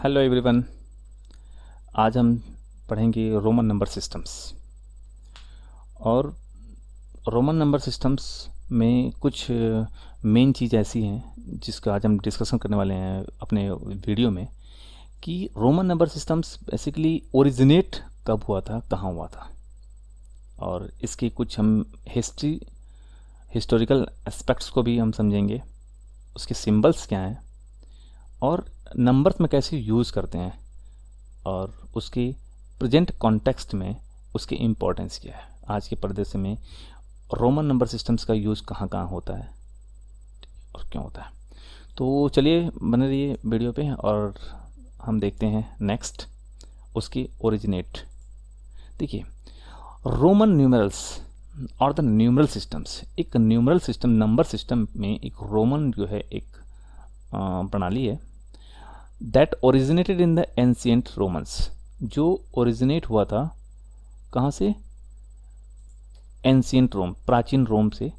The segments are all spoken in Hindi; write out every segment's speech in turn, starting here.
Hello everyone. आज हम पढ़ेंगे रोमन नंबर सिस्टम्स। और रोमन नंबर सिस्टम्स में कुछ मेन चीज़ ऐसी हैं जिसका आज हम डिस्कशन करने वाले हैं अपने वीडियो में, कि Roman number systems basically originate कब हुआ था, कहाँ हुआ था, और इसकी कुछ हम हिस्टोरिकल एस्पेक्ट्स को भी हम समझेंगे, उसके सिंबल्स क्या हैं और नंबर्स में कैसे यूज़ करते हैं, और उसकी प्रेजेंट कॉन्टेक्स्ट में उसकी इम्पोर्टेंस क्या है। आज के परिदृश्य में रोमन नंबर सिस्टम्स का यूज़ कहाँ कहाँ होता है और क्यों होता है। तो चलिए बने रहिए वीडियो पे और हम देखते हैं नेक्स्ट उसकी ओरिजिनेट। देखिए, रोमन न्यूमरल्स और द न्यूमरल सिस्टम्स, एक न्यूमरल सिस्टम नंबर सिस्टम में एक रोमन जो है एक प्रणाली है that originated in the ancient Romans, जो ओरिजिनेट हुआ था कहाँ से? एंशिएंट रोम, प्राचीन रोम से।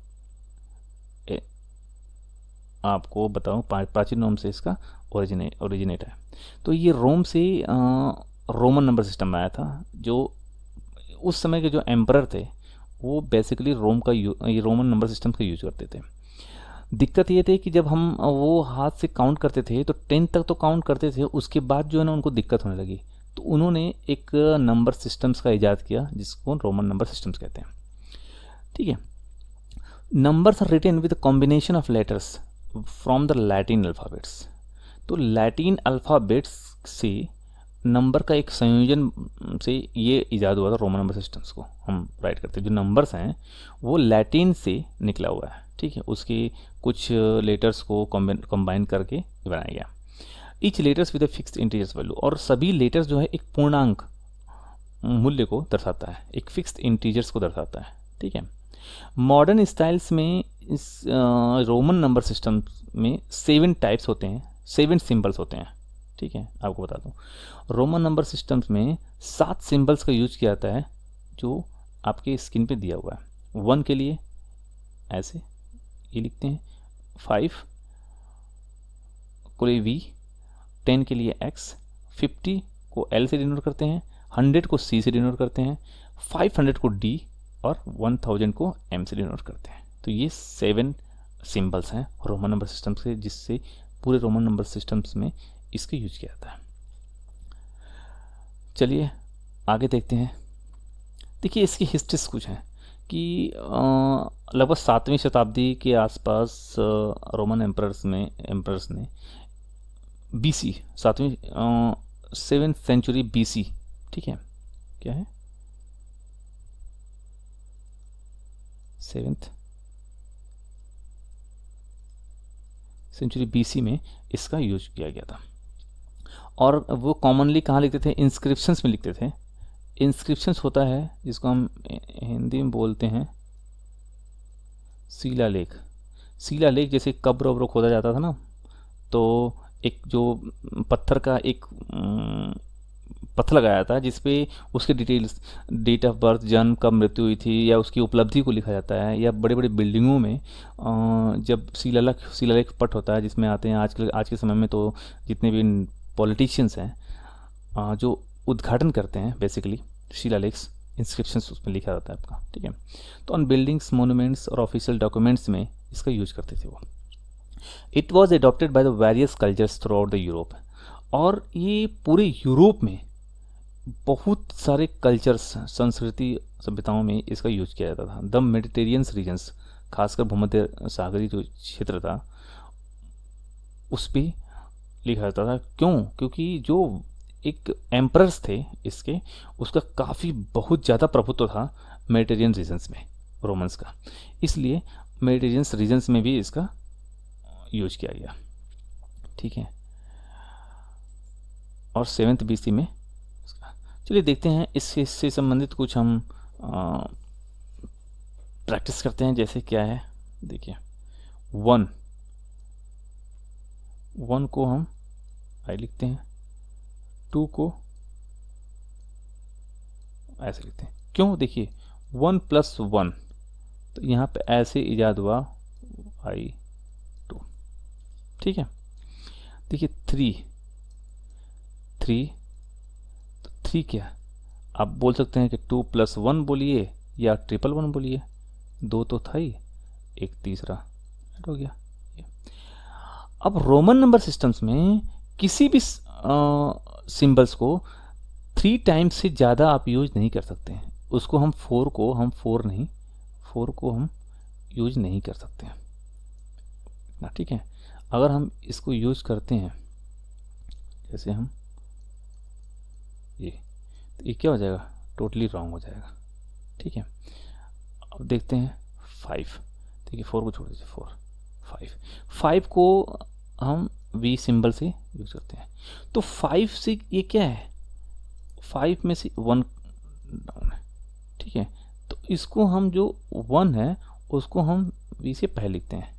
आपको बताऊं, प्राचीन रोम से इसका ओरिजिनेट है। तो ये रोम से रोमन नंबर सिस्टम आया था। जो उस समय के जो एम्परर थे वो बेसिकली ये रोमन नंबर सिस्टम का यूज करते थे। दिक्कत ये थी कि जब हम वो हाथ से काउंट करते थे तो 10 तक तो काउंट करते थे, उसके बाद जो है ना उनको दिक्कत होने लगी, तो उन्होंने एक नंबर सिस्टम्स का इजाद किया जिसको रोमन नंबर सिस्टम्स कहते हैं। ठीक है। Numbers are written with combination of letters from the Latin alphabets. तो लैटिन अल्फ़ाबेट्स से नंबर का एक संयोजन से ये इजाद हुआ था रोमन नंबर सिस्टम्स को हम राइट करते हैं। जो नंबर्स हैं वो लैटिन से निकला हुआ है। ठीक है, उसके कुछ लेटर्स को कंबाइन करके बनाया गया। Each letters with a fixed integers value, और सभी लेटर्स जो है एक पूर्णांक मूल्य को दर्शाता है, एक फिक्स्ड इंटीजर्स को दर्शाता है। ठीक है। मॉडर्न स्टाइल्स में इस रोमन नंबर सिस्टम में 7 टाइप्स होते हैं, 7 सिंबल्स होते हैं। ठीक है, आपको बता दूं, रोमन नंबर सिस्टम्स में 7 सिंबल्स का यूज किया जाता है जो आपके स्क्रीन पे दिया हुआ है। 1 के लिए ऐसे ये लिखते हैं, 5 को लिए V, 10 के लिए X, 50 को L से डिनोट करते हैं, 100 को C से डिनोट करते हैं, 500 को D और 1000 को M से डिनोट करते हैं। तो ये 7 सिंबल्स हैं रोमन नंबर सिस्टम से, जिससे पूरे रोमन नंबर सिस्टम्स में इसका यूज किया जाता है। चलिए आगे देखते हैं। देखिए, इसकी हिस्ट्रीज कुछ हैं कि लगभग 7वीं शताब्दी के आसपास रोमन एम्परर्स ने BC, 7वीं सेंचुरी BC, ठीक है, क्या है 7th सेंचुरी BC में इसका यूज किया गया था। और वो कॉमनली कहाँ लिखते थे? इंस्क्रिप्शंस में लिखते थे। इंस्क्रिप्शंस होता है जिसको हम हिंदी में बोलते हैं शिलालेख। शिलालेख जैसे कब्र वब्र खोदा जाता था ना, तो एक जो पत्थर का एक पत्थर लगाया था जिसपे उसके डिटेल्स, डेट ऑफ बर्थ, जन्म, कब मृत्यु हुई थी, या उसकी उपलब्धि को लिखा जाता है। या बड़े बड़े बिल्डिंगों में जब शिलालेख पट होता है जिसमें आते हैं आज के समय में तो जितने भी पॉलिटिशियंस हैं जो उद्घाटन करते हैं, बेसिकली शिलालेख इंस्क्रिप्शंस उसमें लिखा जाता है आपका। ठीक है। तो ऑन बिल्डिंग्स, मोनूमेंट्स और ऑफिशियल डॉक्यूमेंट्स में इसका यूज करते थे वो। It was adopted by the various cultures through out the Europe, और ये पूरे यूरोप में बहुत सारे कल्चर्स, संस्कृति, सभ्यताओं में इसका यूज किया जाता था। द मेडिटेरियंस रीजन्स, खासकर भूमध्य सागरीय जो क्षेत्र था उस पर लिखा जाता था। क्यों? क्योंकि जो एक एम्परर्स थे इसके, उसका काफ़ी बहुत ज़्यादा प्रभुत्व था मेडिटेरियन रीजन्स में रोमन्स का, इसलिए मेडिटेरियन रीजन्स में भी इसका यूज किया गया। ठीक है। और 7th BC में इसका, चलिए देखते हैं इससे संबंधित कुछ हम प्रैक्टिस करते हैं। जैसे क्या है, देखिए 1 को हम आई लिखते हैं, 2 को ऐसे लिखते हैं। क्यों? देखिए 1 + 1, तो यहाँ पे ऐसे इजाद हुआ I2। ठीक है। देखिए 3 3, तो 3 क्या, आप बोल सकते हैं कि 2+1 बोलिए या 111 बोलिए, 2 तो था ही, एक तीसरा ऐड हो गया। अब रोमन नंबर सिस्टम्स में किसी भी सिंबल्स को 3 टाइम्स से ज़्यादा आप यूज नहीं कर सकते हैं। उसको हम 4 को हम 4 को हम यूज नहीं कर सकते हैं ना, ठीक है। अगर हम इसको यूज करते हैं, जैसे हम ये, तो ये क्या हो जाएगा, टोटली रॉन्ग हो जाएगा, ठीक है। अब देखते हैं 5, ठीक है, 4 को छोड़ दीजिए, 4 5 को हम वी सिंबल से यूज करते हैं। तो 5 से ये क्या है, 5 में से 1 डाउन है, ठीक है। तो इसको हम जो 1 है उसको हम वी से पहले लिखते हैं,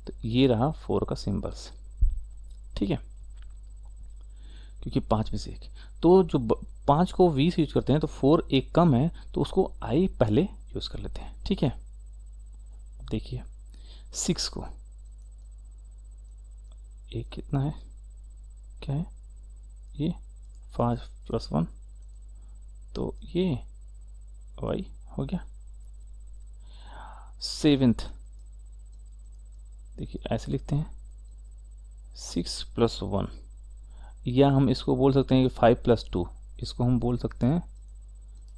तो ये रहा 4 का सिंबल्स, ठीक है, क्योंकि 5 में से 1, तो जो 5 को वी से यूज करते हैं तो 4 एक कम है, तो उसको आई पहले यूज कर लेते हैं, ठीक है। देखिए 6 को, एक कितना है, क्या है ये, 5+1, तो ये वाई हो गया। 7th, देखिए ऐसे लिखते हैं 6+1, या हम इसको बोल सकते हैं कि 5+2, इसको हम बोल सकते हैं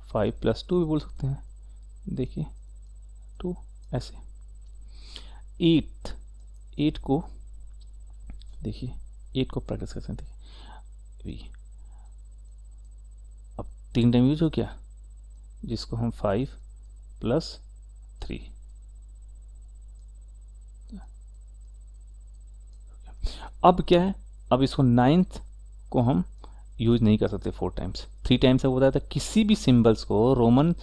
5+2 भी बोल सकते हैं, देखिए 2 ऐसे। 8 को देखिए, 8 को प्रैक्टिस कर सकते हैं, अब 3 टाइम यूज हो गया, जिसको हम 5+3, अब क्या है, अब इसको 9th को हम यूज नहीं कर सकते 4 टाइम्स, 3 टाइम्स है, बताया था किसी भी सिंबल्स को, रोमन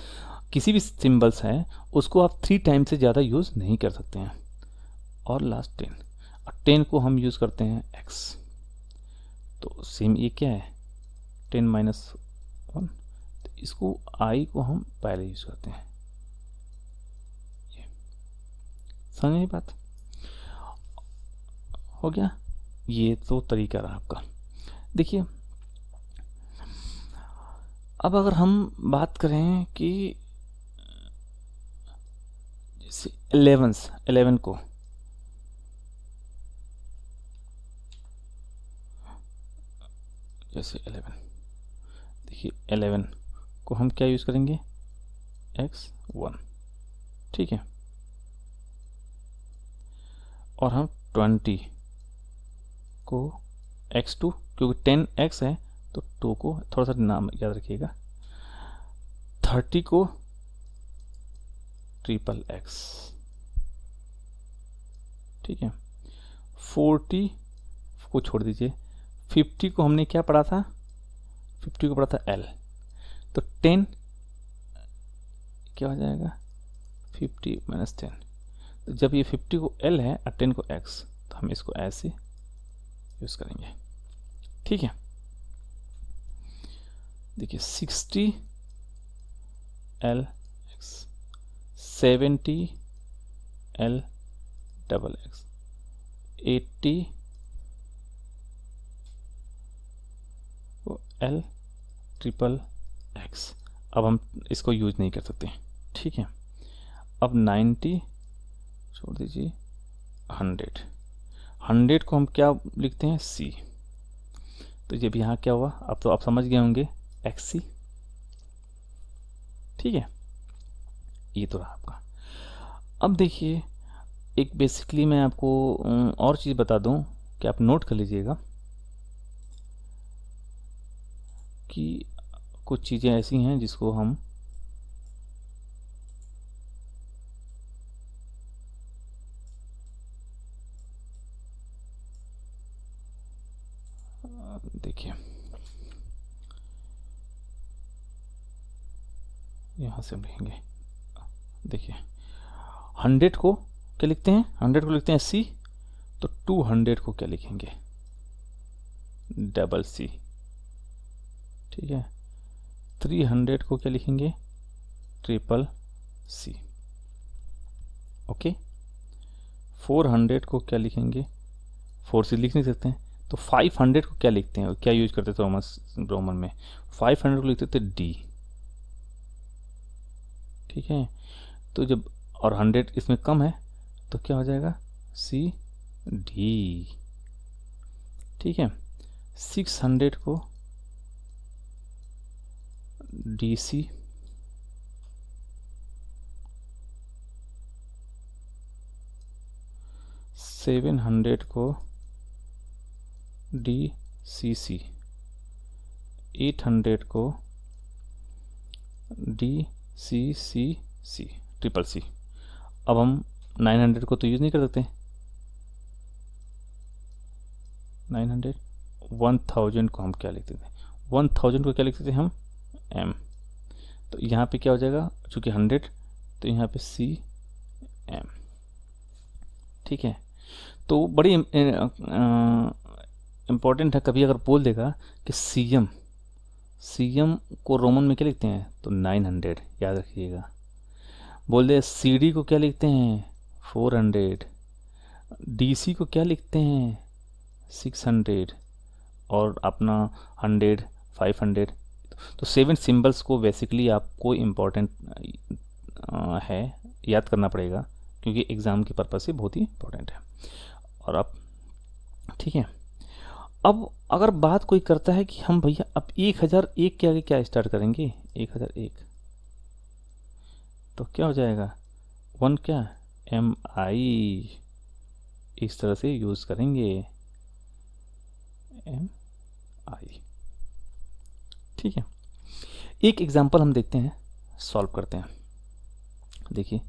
किसी भी सिंबल्स हैं उसको आप 3 टाइम्स से ज़्यादा यूज़ नहीं कर सकते हैं। और लास्ट 10, और 10 को हम यूज़ करते हैं x, तो सेम ये क्या है 10-1, तो इसको i को हम पहले यूज़ करते हैं, ये समझ बात हो गया। ये तो तरीका रहा आपका। देखिए अब अगर हम बात करें कि जैसे 11 को, जैसे 11, देखिए 11 को हम क्या यूज़ करेंगे, x1, ठीक है, और हम 20 को x2, क्योंकि 10x है तो 2 को थोड़ा सा नाम याद रखिएगा, 30 को XXX, ठीक है, 40 को छोड़ दीजिए, 50 को हमने क्या पढ़ा था, 50 को पढ़ा था L, तो 10 क्या हो जाएगा 50 - 10, तो जब ये 50 को L है और 10 को X, तो हम इसको ऐसे यूज़ करेंगे, ठीक है। देखिए 60 LX, 70 LXX, 80 LXXX, अब हम इसको यूज नहीं कर सकते, ठीक है। अब 90 छोड़ दीजिए, 100 को हम क्या लिखते हैं C, तो जब यहाँ क्या हुआ, अब तो आप समझ गए होंगे XC, ठीक है, ये तो रहा आपका। अब देखिए एक बेसिकली मैं आपको और चीज़ बता दूं कि आप नोट कर लीजिएगा कि कुछ चीज़ें ऐसी हैं जिसको हम देखिए यहाँ से हम लिखेंगे, देखिए 100 को क्या लिखते हैं, 100 को लिखते हैं C, तो 200 को क्या लिखेंगे CC, ठीक है, 300 को क्या लिखेंगे CCC, ओके, 400 को क्या लिखेंगे, 4 से लिख नहीं सकते हैं, तो 500 को क्या लिखते हैं, क्या यूज करते थे रोमन में, 500 को लिखते थे डी, ठीक है। तो जब और 100 इसमें कम है तो क्या हो जाएगा, सी डी, ठीक है। 600 को डी सी, 700 को डी सी सी, 800 को डी सी सी सी, ट्रिपल सी। अब हम 900 को तो यूज़ नहीं कर सकते, 900, 1000 को हम क्या लिखते थे, 1000 को क्या लिखते थे हम, एम। तो यहाँ पे क्या हो जाएगा, चूँकि 100 तो यहाँ पे सी एम, ठीक है। तो बड़ी इम्पोर्टेंट है, कभी अगर बोल देगा कि सीएम, सीएम को रोमन में क्या लिखते हैं, तो 900 याद रखिएगा। बोल दे सीडी को क्या लिखते हैं, 400, डीसी को क्या लिखते हैं, 600, और अपना 100, 500। तो 7 सिंबल्स को बेसिकली आपको इम्पोर्टेंट है, याद करना पड़ेगा, क्योंकि एग्ज़ाम के पर्पज़ से बहुत ही इम्पोर्टेंट है। और अब ठीक है, अब अगर बात कोई करता है कि हम भैया अब 1001 के आगे क्या स्टार्ट करेंगे, 1001 तो क्या हो जाएगा, 1 क्या, एम आई, इस तरह से यूज़ करेंगे, एम आई, ठीक है। एक एग्जांपल हम देखते हैं, सॉल्व करते हैं। देखिए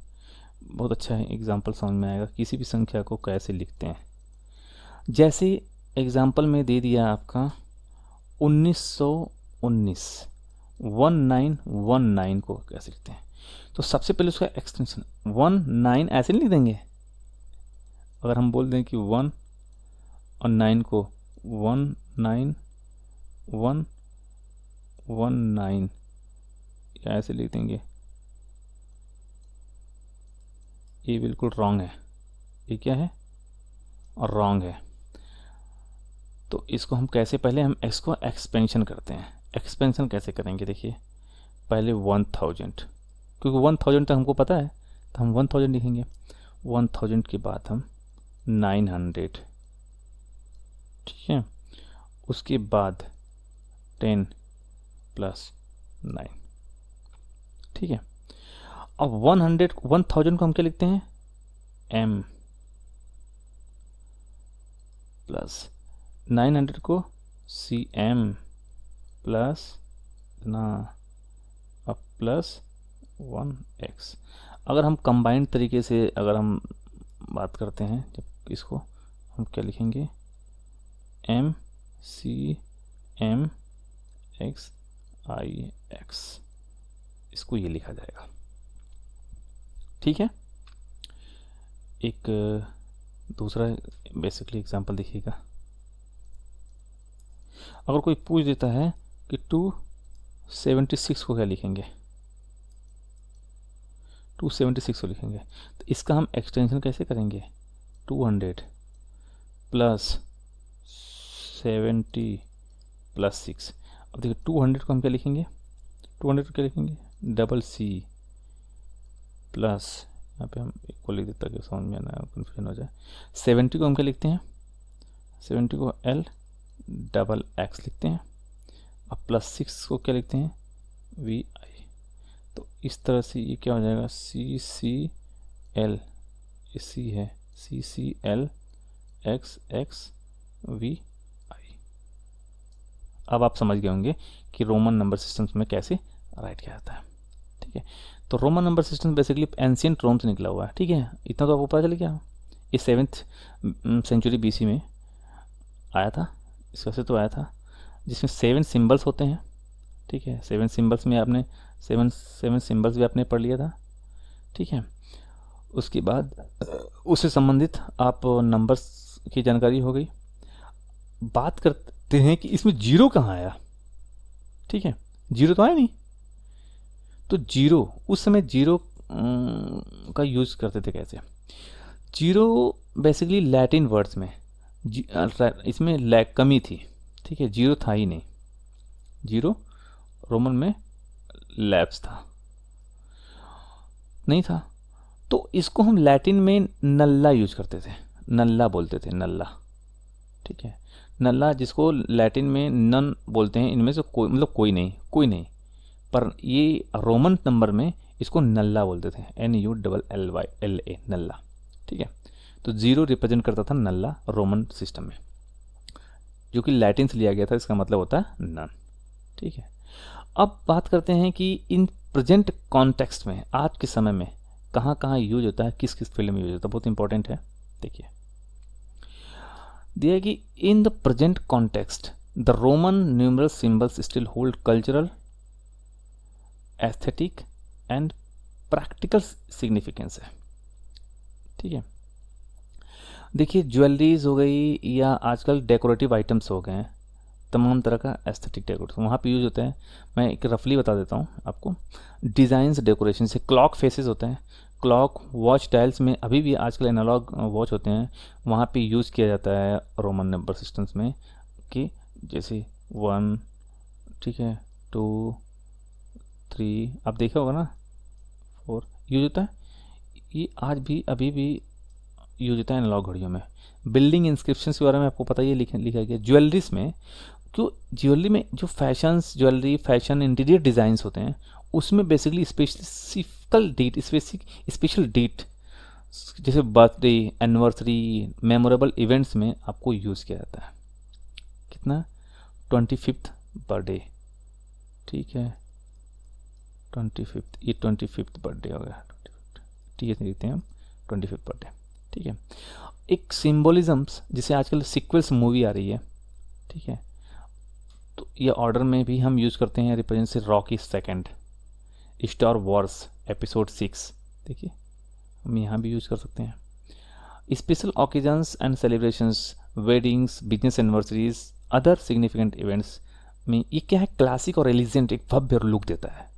बहुत अच्छा है, एग्जांपल समझ में आएगा किसी भी संख्या को कैसे लिखते हैं। जैसे एग्जांपल में दे दिया आपका 1919, 1919 को कैसे लिखते हैं, तो सबसे पहले उसका एक्सटेंशन 19 ऐसे नहीं लिख देंगे। अगर हम बोल दें कि 1 और 9 को 19119 ऐसे लिख देंगे, ये बिल्कुल रॉन्ग है, ये क्या है, और रॉन्ग है। तो इसको हम कैसे, पहले हम इसको एक्सपेंशन करते हैं। एक्सपेंशन कैसे करेंगे, देखिए पहले 1000, क्योंकि 1000 तक हमको पता है तो हम 1000 लिखेंगे। 1000 के बाद हम 900, ठीक है, उसके बाद 10 + 9, ठीक है। अब 1000 को हम क्या लिखते हैं, m, प्लस 900 को सी एम, प्लस ना अब प्लस 1x। अगर हम कंबाइंड तरीके से अगर हम बात करते हैं, जब इसको हम क्या लिखेंगे, एम सी एम एक्स आई एक्स, इसको ये लिखा जाएगा, ठीक है। एक दूसरा बेसिकली एग्जांपल देखिएगा। अगर कोई पूछ देता है कि 276 को क्या लिखेंगे, 276 को लिखेंगे, तो इसका हम एक्सटेंशन कैसे करेंगे, 200 प्लस 70 प्लस 6। अब देखिए 200 को हम क्या लिखेंगे, 200 को क्या लिखेंगे, डबल सी, प्लस यहाँ पे हम एक को लिख देता कि समझ में ना कन्फ्यूजन हो जाए। 70 को हम क्या लिखते हैं, 70 को एल डबल एक्स लिखते हैं, अब प्लस 6 को क्या लिखते हैं, वी आई। तो इस तरह से ये क्या हो जाएगा, सी सी एल, सी है, C C L X X V I. अब आप समझ गए होंगे कि रोमन नंबर सिस्टम्स में कैसे राइट किया जाता है, ठीक है। तो Roman number system basically ancient Rome से निकला हुआ है, ठीक है। इतना तो आपको पता चल गया। ये 7th सेंचुरी बीसी में आया था, इसका से तो आया था, जिसमें 7 सिंबल्स होते हैं, ठीक है। 7 सिंबल्स में आपने 7 सिंबल्स भी आपने पढ़ लिया था, ठीक है। उसके बाद उससे संबंधित आप नंबर्स की जानकारी हो गई। बात करते हैं कि इसमें जीरो कहाँ आया, ठीक है, जीरो तो आया नहीं। तो जीरो, उस समय जीरो का यूज़ करते थे कैसे, जीरो बेसिकली लैटिन वर्ड्स में इसमें लैक कमी थी, ठीक है, जीरो था ही नहीं, जीरो रोमन में लैप्स था, नहीं था। तो इसको हम लैटिन में नल्ला यूज करते थे, नल्ला बोलते थे, नल्ला, ठीक है, नल्ला, जिसको लैटिन में नन बोलते हैं, इनमें से कोई, मतलब कोई नहीं, कोई नहीं, पर ये रोमन नंबर में इसको नल्ला बोलते थे, NULLA, नल्ला, ठीक है। तो जीरो रिप्रेजेंट करता था नल्ला रोमन सिस्टम में, जो कि लैटिन से लिया गया था, इसका मतलब होता है नन, ठीक है। अब बात करते हैं कि इन प्रेजेंट कॉन्टेक्स्ट में, आज के समय में कहाँ कहाँ यूज होता है, किस किस फील्ड में यूज होता है, बहुत इंपॉर्टेंट है। देखिए दिया है कि in the present context the Roman numeral symbols still hold cultural, aesthetic and practical significance है, ठीक है। देखिए ज्वेलरीज हो गई या आजकल डेकोरेटिव आइटम्स हो गए हैं, तमाम तरह का एस्थेटिक डेकोरेशन वहाँ पे यूज होते हैं। मैं एक रफली बता देता हूँ आपको, डिज़ाइंस डेकोरेशन से क्लॉक फेसेस होते हैं, क्लॉक वॉच डायल्स में अभी भी आजकल एनालॉग वॉच होते हैं, वहाँ पे यूज़ किया जाता है रोमन नंबर सिस्टम्स में, कि जैसे 1, ठीक है, 2, 3, आप देखा होगा ना, 4 यूज होता है, ये आज भी अभी भी यूज होता है एनालॉग घड़ियों में। बिल्डिंग इंस्क्रिप्शन के बारे में आपको पता ही है, लिखा गया ज्वेलरीज में, क्यों ज्वेलरी में जो fashions, jewellery fashion interior designs होते हैं, उसमें बेसिकली स्पेसिफिकल डेट, स्पेशल डेट, जैसे बर्थडे, एनिवर्सरी, मेमोरेबल इवेंट्स में आपको यूज़ किया जाता है। कितना, 25th बर्थडे, ठीक है, 25th, ये 25th बर्थडे हो गया, 25th, ठीक है, लिखते हैं हम 25th बर्थडे, ठीक है। एक सिम्बोलिज्म्स, जिसे आजकल सीक्वल्स मूवी आ रही है, ठीक है, तो ये ऑर्डर में भी हम यूज़ करते हैं, रिप्रेजेंट से Rocky second, star Wars episode 6, देखिए हम यहाँ भी यूज़ कर सकते हैं। Special occasions and celebrations, weddings, business anniversaries, other significant events में ये क्या है, क्लासिक और एलिजेंट एक भव्य लुक देता है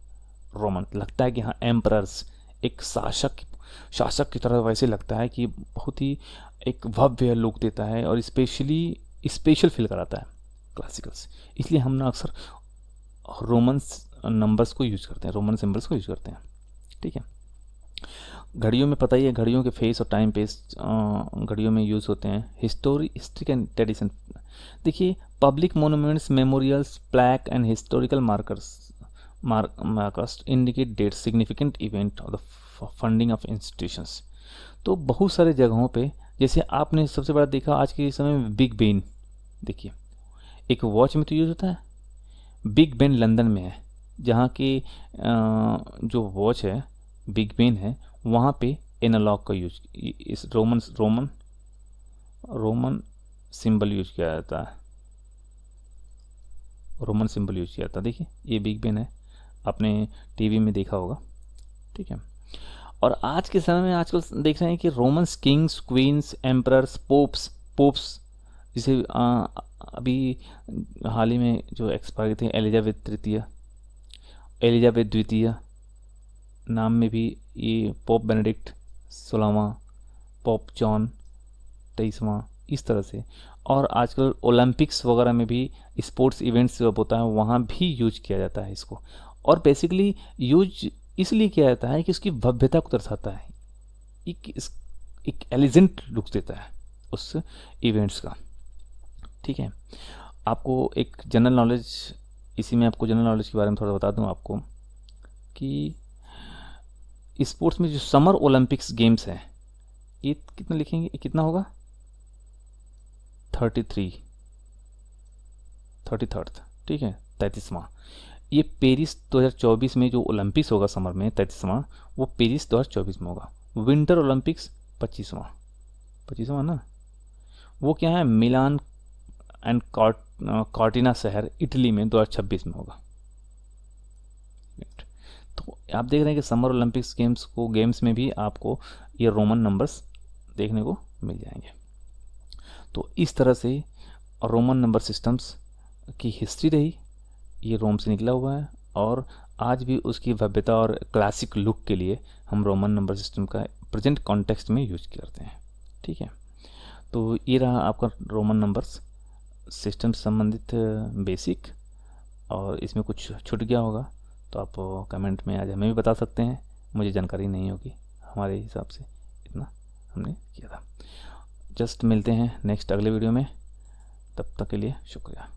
रोमन, लगता है कि हाँ एम्परर्स, एक शासक की तरह वैसे लगता है कि बहुत ही एक भव्य लुक देता है और स्पेशल फील कराता है क्लासिकल्स, इसलिए हम ना अक्सर रोमन नंबर्स को यूज करते हैं, रोमन सिंबल्स को यूज करते हैं, ठीक है। घड़ियों में पता ही है, घड़ियों के फेस और टाइम पेस घड़ियों में यूज़ होते हैं। हिस्ट्रिक एंड ट्रेडिशन, देखिए public monuments, memorials, plaque and historical markers indicate date, significant event और द फंडिंग ऑफ इंस्टीट्यूशंस। तो बहुत सारे जगहों पे, जैसे आपने सबसे बड़ा देखा आज के समय में बिग बेन, देखिए एक वॉच में तो यूज़ होता है, बिग बेन लंदन में है, जहाँ की जो वॉच है बिग बेन है, वहाँ पे एनालॉग का यूज, इस रोमन सिंबल यूज किया जाता है, रोमन सिंबल यूज किया जाता है। देखिए ये बिग बेन है, आपने टीवी में देखा होगा, ठीक है। और आज के समय में आजकल देख रहे हैं कि Romans kings, queens, emperors, popes जिसे अभी हाल ही में जो एक्सपायर थे, एलिजाबेथ द्वितीय नाम में भी ये पोप बेनेडिक्ट 16वां, पोप जॉन 23वां, इस तरह से। और आजकल ओलंपिक्स वगैरह में भी स्पोर्ट्स इवेंट्स जब होता है वहाँ भी यूज किया जाता है इसको, और बेसिकली यूज इसलिए किया जाता है कि उसकी भव्यता को दर्शाता है, एक एलिजेंट लुक देता है उस इवेंट्स का, ठीक है। आपको एक जनरल नॉलेज, इसी में आपको जनरल नॉलेज के बारे में थोड़ा बता दूं आपको कि स्पोर्ट्स में जो समर ओलंपिक्स गेम्स है, ये कितना लिखेंगे, ये कितना होगा, 33rd, ठीक है, 33वां। ये पेरिस 2024 में जो ओलंपिक्स होगा समर में 33वां, वो पेरिस 2024 में होगा। विंटर ओलंपिक्स 25वां ना, वो क्या है, मिलान एंड कॉर्टिना शहर इटली में 2026 में होगा। तो आप देख रहे हैं कि समर ओलंपिक्स गेम्स में भी आपको ये रोमन नंबर्स देखने को मिल जाएंगे। तो इस तरह से रोमन नंबर सिस्टम्स की हिस्ट्री रही, ये रोम से निकला हुआ है, और आज भी उसकी भव्यता और क्लासिक लुक के लिए हम रोमन नंबर सिस्टम का प्रेजेंट कॉन्टेक्स्ट में यूज करते हैं, ठीक है। तो ये रहा आपका रोमन नंबर्स सिस्टम से संबंधित बेसिक। और इसमें कुछ छूट गया होगा तो आप कमेंट में आज हमें भी बता सकते हैं, मुझे जानकारी नहीं होगी, हमारे हिसाब से इतना हमने किया था। जस्ट मिलते हैं नेक्स्ट अगले वीडियो में, तब तक के लिए शुक्रिया।